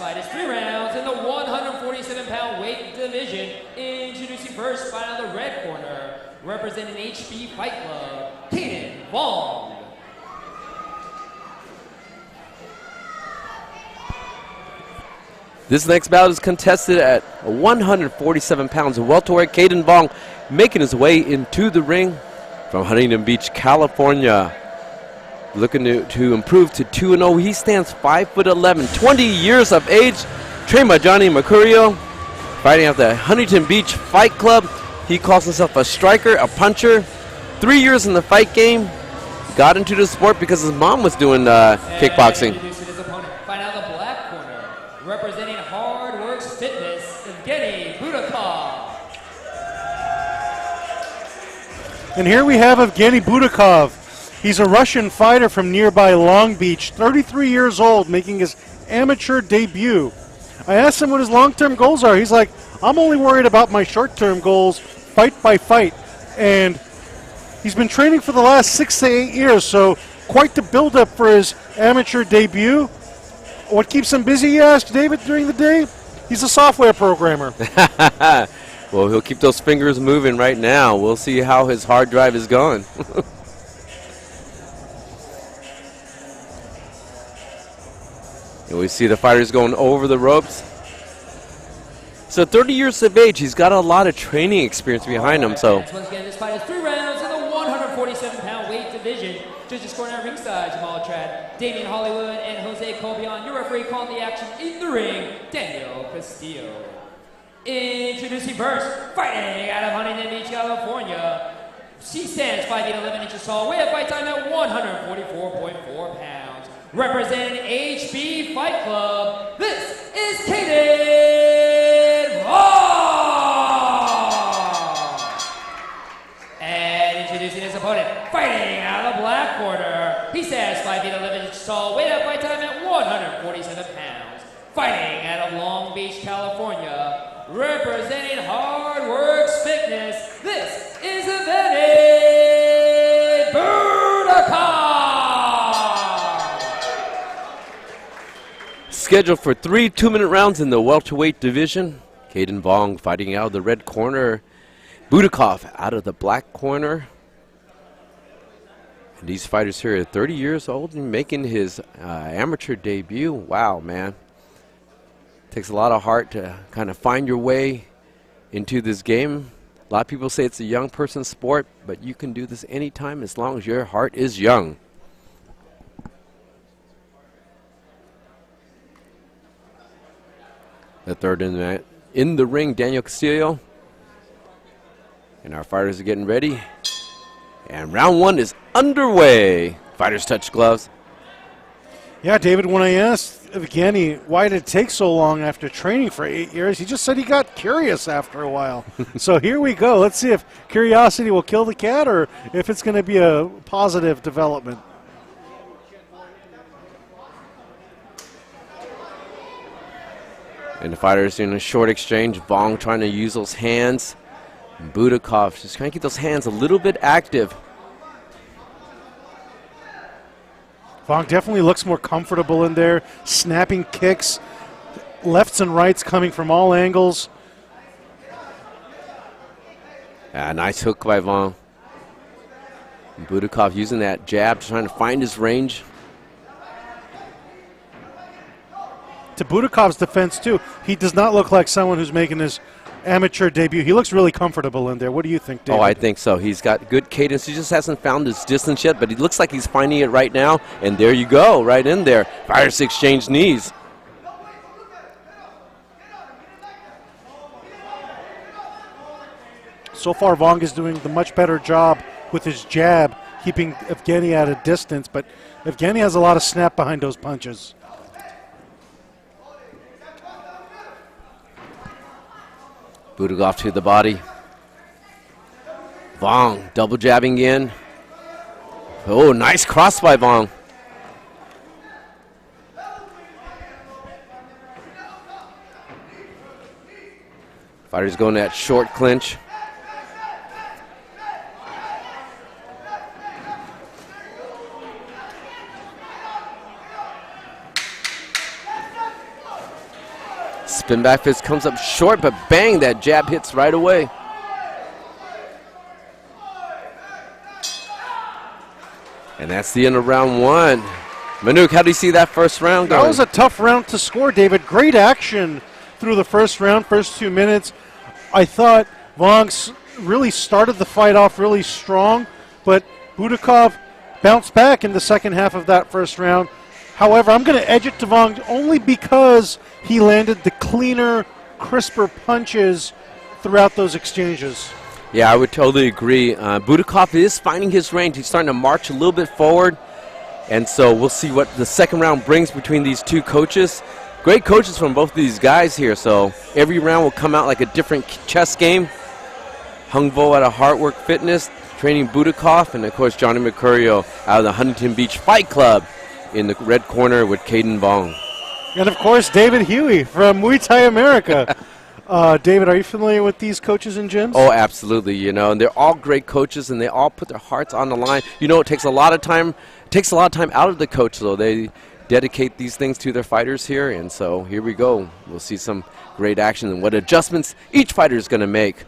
fight is 3 rounds in the 147-pound weight division. Introducing first, fight out of the red corner, representing HB Fight Club, Caden Vuong. This next bout is contested at 147 pounds. Welterweight Caden Vuong making his way into the ring from Huntington Beach, California. Looking to improve to 2-0. He stands 5'11", 20 years of age. Trained by Johnny Mercurio. Fighting at the Huntington Beach Fight Club. He calls himself a striker, a puncher. 3 years in the fight game. Got into the sport because his mom was doing kickboxing. His opponent, fight out of the black corner, representing Hard Works Fitness, Evgeny Budakov. And here we have Evgeny Budakov. He's a Russian fighter from nearby Long Beach, 33 years old, making his amateur debut. I asked him what his long-term goals are. He's like, I'm only worried about my short-term goals, fight by fight. And he's been training for the last 6 to 8 years, so quite the build-up for his amateur debut. What keeps him busy, you asked David, during the day? He's a software programmer. Well, he'll keep those fingers moving right now. We'll see how his hard drive is going. And we see the fighters going over the ropes. So 30 years of age, he's got a lot of training experience behind him. So once again, this fight is 3 rounds in the 147-pound weight division. Judges scoring at ringside, Jamal Trad, Damian Hollywood, and Jose Colbion. Your referee calling the action in the ring, Daniel Castillo. Introducing first, fighting out of Huntington Beach, California. She stands 5 feet 11 inches tall. We have fight time at 144.4 pounds. Representing HB Fight Club, this is Caden Vuong. And introducing his opponent, fighting out of the black corner. He stands 5 feet 11 inches tall. Weight at fight time at 147 pounds. Fighting out of Long Beach, California. Representing Hard Works Fitness, this is Evgeny Budakov. scheduled for 3 2-minute rounds in the welterweight division. Caden Vuong fighting out of the red corner. Budakov out of the black corner. And these fighters here are 30 years old and making his amateur debut. Wow, man. Takes a lot of heart to kind of find your way into this game. A lot of people say it's a young person's sport, but you can do this anytime as long as your heart is young. The third in the ring, Daniel Castillo. And our fighters are getting ready. And round one is underway. Fighters touch gloves. Yeah, David, when I asked Evgeny why did it take so long after training for 8 years, he just said he got curious after a while. So here we go. Let's see if curiosity will kill the cat or if it's going to be a positive development. And the fighters in a short exchange. Vuong trying to use those hands. Budakov just trying to keep those hands a little bit active. Vuong definitely looks more comfortable in there, snapping kicks, lefts and rights coming from all angles. Nice hook by Vuong. Budakov using that jab, trying to find his range. To Budakov's defense, too, he does not look like someone who's making his amateur debut. He looks really comfortable in there. What do you think, David? Oh, I think so. He's got good cadence. He just hasn't found his distance yet, but he looks like he's finding it right now. And there you go, right in there. Fighters exchange knees. So far, Vuong is doing the much better job with his jab, keeping Evgeny at a distance, but Evgeny has a lot of snap behind those punches. Budakov to the body. Vuong double jabbing in. Oh, nice cross by Vuong. Fighters going that short clinch. Spin back fist comes up short, but bang, that jab hits right away. And that's the end of round one. Manuk, how do you see that first round going? That was a tough round to score, David. Great action through the first round, first 2 minutes. I thought Vuong really started the fight off really strong, but Budakov bounced back in the second half of that first round. However, I'm going to edge it to Vuong only because he landed the cleaner, crisper punches throughout those exchanges. Yeah, I would totally agree. Budakov is finding his range. He's starting to march a little bit forward. And so we'll see what the second round brings between these two coaches. Great coaches from both of these guys here. So every round will come out like a different chess game. Hung Vo out of Heartwork Fitness, training Budakov. And, of course, Johnny Mercurio out of the Huntington Beach Fight Club in the red corner with Caden Vuong. And, of course, David Huey from Muay Thai America. David, are you familiar with these coaches and gyms? Oh, absolutely. You know, and they're all great coaches, and they all put their hearts on the line. You know, it takes a lot of time. It takes a lot of time out of the coach, though. They dedicate these things to their fighters here, and so here we go. We'll see some great action and what adjustments each fighter is going to make.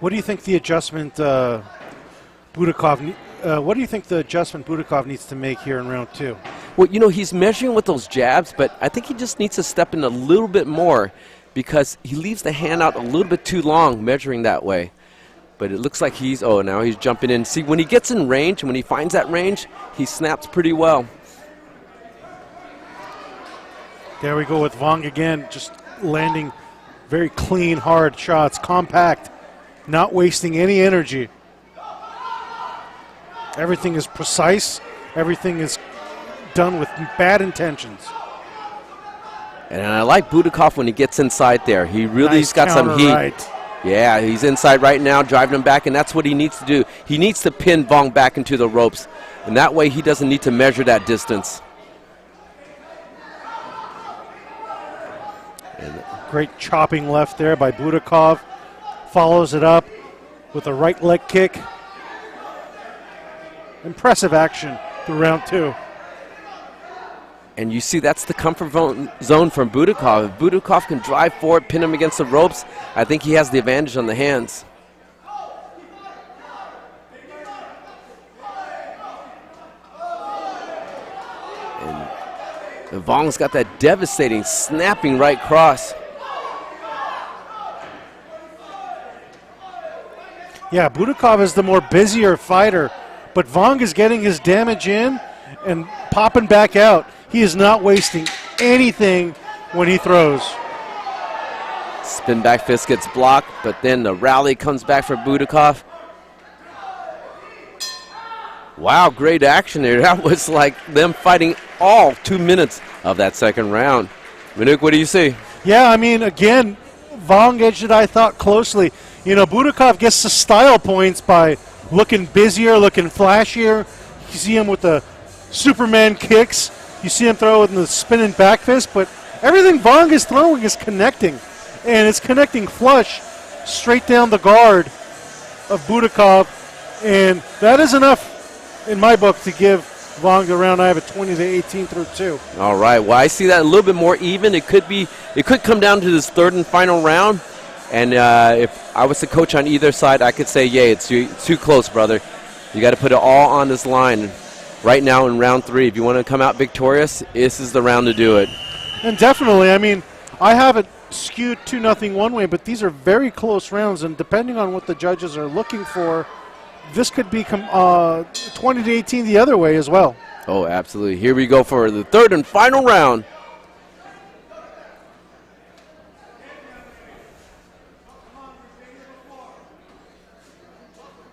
What do you think the adjustment Budakov needs to make here in round two? Well, you know, he's measuring with those jabs, but I think he just needs to step in a little bit more because he leaves the hand out a little bit too long measuring that way. But it looks like now he's jumping in. See, when he gets in range, when he finds that range, he snaps pretty well. There we go with Vuong again, just landing very clean, hard shots, compact, not wasting any energy. Everything is precise. Everything is done with bad intentions. And I like Budakov when he gets inside there. He really's got some heat. Right. Yeah, he's inside right now, driving him back, and that's what he needs to do. He needs to pin Vuong back into the ropes, and that way he doesn't need to measure that distance. Great chopping left there by Budakov. Follows it up with a right leg kick. Impressive action through round two. And you see that's the comfort zone from Budakov. If Budakov can drive forward, pin him against the ropes, I think he has the advantage on the hands. And Vuong's got that devastating, snapping right cross. Yeah, Budakov is the more busier fighter, but Vuong is getting his damage in and popping back out. He is not wasting anything when he throws. Spin back fist gets blocked, but then the rally comes back for Budakov. Wow, great action there. That was like them fighting all 2 minutes of that second round. Manuk, what do you see? Yeah, I mean, again, Vuong edged it, I thought, closely. You know, Budakov gets the style points by looking busier, looking flashier. You see him with the Superman kicks. You see him throw in the spinning back fist, but everything Vuong is throwing is connecting. And it's connecting flush straight down the guard of Budakov. And that is enough, in my book, to give Vuong the round. I have it 20-18 through 2. All right. Well, I see that a little bit more even. It could come down to this third and final round. And if I was the coach on either side, I could say, yay, it's too close, brother. You got to put it all on this line. Right now in round 3, if you want to come out victorious, this is the round to do it. And definitely, I mean, I have it skewed 2-0 one way, but these are very close rounds, and depending on what the judges are looking for, this could be 20-18 the other way as well. Oh, absolutely. Here we go for the third and final round.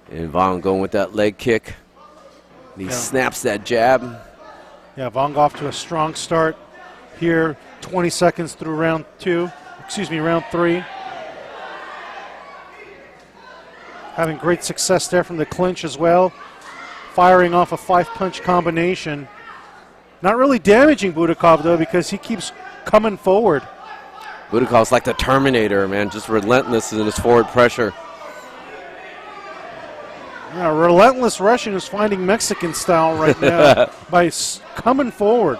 And Vuong going with that leg kick. He snaps that jab. Yeah, Vuong off to a strong start here. 20 seconds through round 3. Having great success there from the clinch as well. Firing off a 5-punch combination. Not really damaging Budakov, though, because he keeps coming forward. Budakov's like the Terminator, man, just relentless in his forward pressure. Yeah, relentless Russian is finding Mexican style right now by coming forward.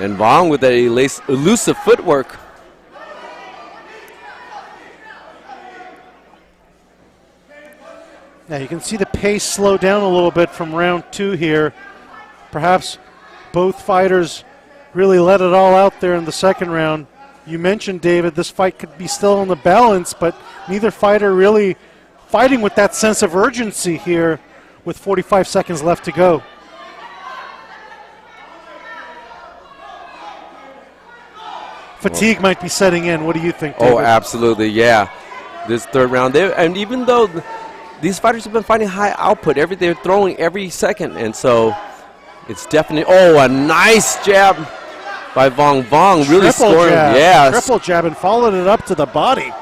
And Vuong with that elusive footwork. Now you can see the pace slow down a little bit from round 2 here. Perhaps both fighters really let it all out there in the second round. You mentioned, David, this fight could be still on the balance, but neither fighter really fighting with that sense of urgency here with 45 seconds left to go. Fatigue might be setting in. What do you think, David? Oh, absolutely, yeah. This third round, and even though these fighters have been fighting high output, they're throwing every second, and so it's definitely, a nice jab by Vuong. Vuong really scoring. Yeah. Triple jab and followed it up to the body.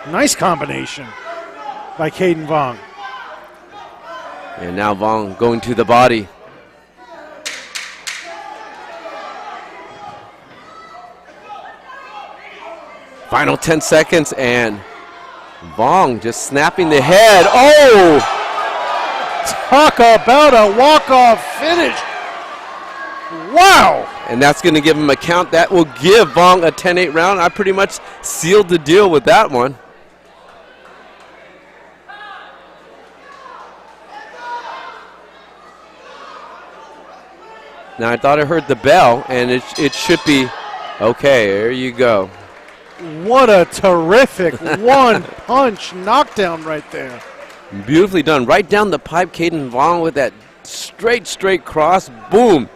Nice combination by Caden Vuong. And now Vuong going to the body. Final 10 seconds, and Vuong just snapping the head. Oh! Talk about a walk-off finish. Wow! And that's going to give him a count. That will give Vuong a 10-8 round. I pretty much sealed the deal with that one. Now, I thought I heard the bell, and it should be okay. There you go. What a terrific one-punch knockdown right there. Beautifully done. Right down the pipe, Caden Vuong with that straight cross. Boom.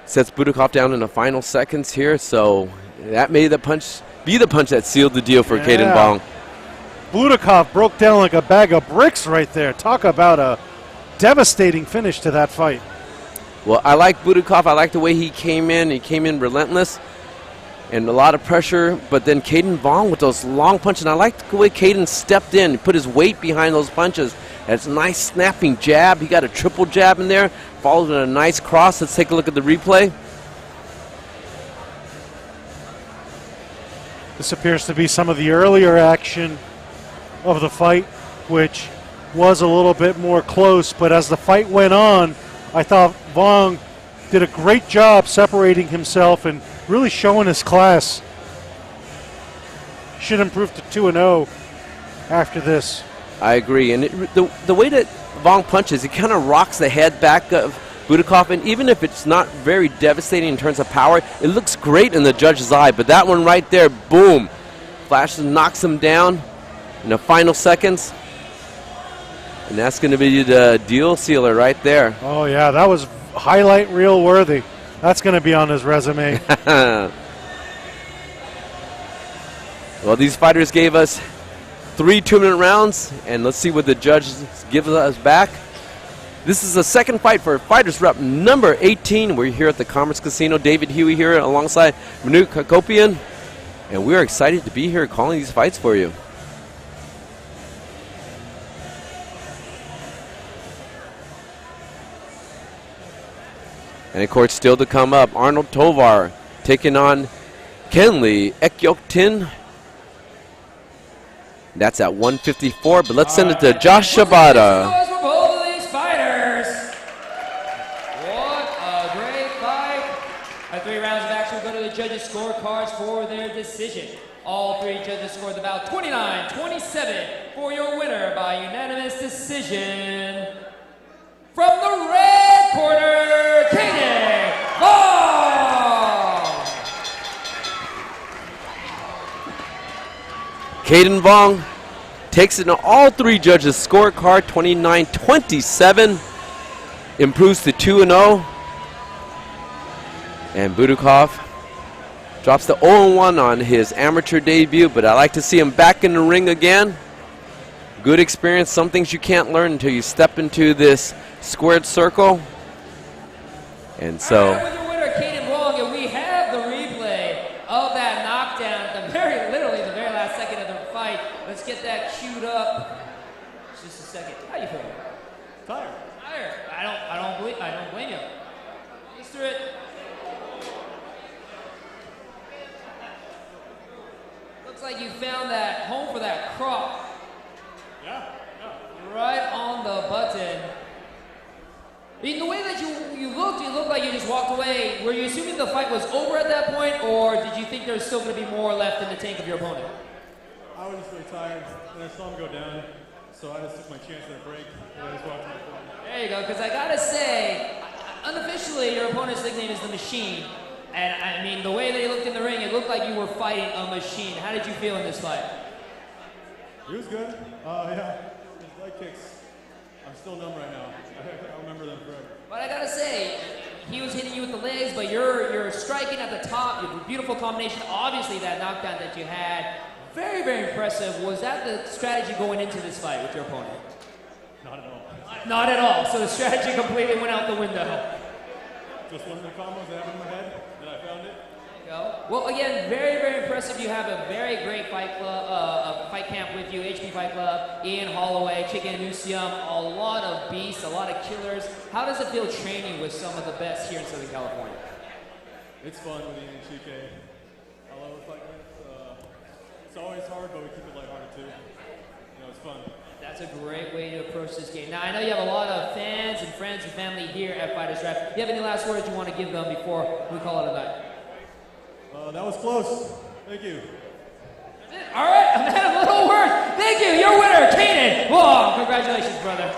Sets Budakov down in the final seconds here, so that made the punch be the punch that sealed the deal for Caden Vuong. Budakov broke down like a bag of bricks right there. Talk about a devastating finish to that fight. Well, I like Budakov. I like the way he came in. He came in relentless and a lot of pressure, but then Caden Vuong with those long punches. And I like the way Caden stepped in, put his weight behind those punches. That's a nice snapping jab. He got a triple jab in there, followed with a nice cross. Let's take a look at the replay. This appears to be some of the earlier action of the fight, which was a little bit more close, but as the fight went on, I thought Vuong did a great job separating himself and really showing his class. Should improve to 2-0 after this. I agree, and the way that Vuong punches, he kind of rocks the head back of Budakov, and even if it's not very devastating in terms of power, it looks great in the judge's eye. But that one right there, boom, flashes, knocks him down in the final seconds, and that's going to be the deal sealer right there. Oh yeah, that was highlight reel worthy. That's going to be on his resume. Well, these fighters gave us 3 2-minute rounds, and let's see what the judge gives us back. This is the second fight for Fighters Rep number 18. We're here at the Commerce Casino. David Huey here alongside Manute Kakopian, and we're excited to be here calling these fights for you. And of course, still to come up, Arnold Tovar taking on Kenley Ekyoktin. That's at 154, but let's send it to Josh Shibata. For both of these fighters. What a great fight. Our 3 rounds of action will go to the judges' scorecards for their decision. All 3 judges scored about 29-27 for your winner by unanimous decision. From the red corner, Caden Vuong. Caden Vuong takes it to all 3 judges' scorecard, 29-27, improves to 2-0, and Budakov drops to 0-1 on his amateur debut, but I like to see him back in the ring again. Good experience, some things you can't learn until you step into this squared circle. And so With your winner, Caden Vuong, and we have the replay of that knockdown at the literally the very last second of the fight. Let's get that queued up. Just a second. How you feeling? Tired. I don't blame you. Just through it. Looks like you found that home for that crop. Yeah. Right on the button. In the way that you looked like you just walked away. Were you assuming the fight was over at that point, or did you think there was still going to be more left in the tank of your opponent? I was just really tired, and I saw him go down, so I just took my chance at a break, and I just walked to my corner. There you go, because I gotta say, unofficially, your opponent's nickname is the Machine. And I mean, the way that he looked in the ring, it looked like you were fighting a machine. How did you feel in this fight? He was good. Yeah, his leg kicks, I'm still numb right now. I remember them forever. But I gotta say, he was hitting you with the legs, but you're striking at the top. You have a beautiful combination. Obviously, that knockdown that you had, very, very impressive. Was that the strategy going into this fight with your opponent? Not at all. Not at all. So the strategy completely went out the window. Just one of the combos I have in my head, and I found it. There you go. Well, again, very, very impressive. You have a very great fight club, fight camp with you, HP Fight Club, Ian Holloway, Chicken Nusium, a lot of beasts, a lot of killers. How does it feel training with some of the best here in Southern California? It's fun with Ian and Chike. I love the fight camp. It's always hard, but we keep it lighthearted too. It's fun. That's a great way to approach this game. Now, I know you have a lot of fans and friends and family here at FightersRep. Do you have any last words you want to give them before we call it a night? That was close. Thank you. That's it. All right, a man of little words. Thank you. Your winner, Caden Vuong. Congratulations, brother.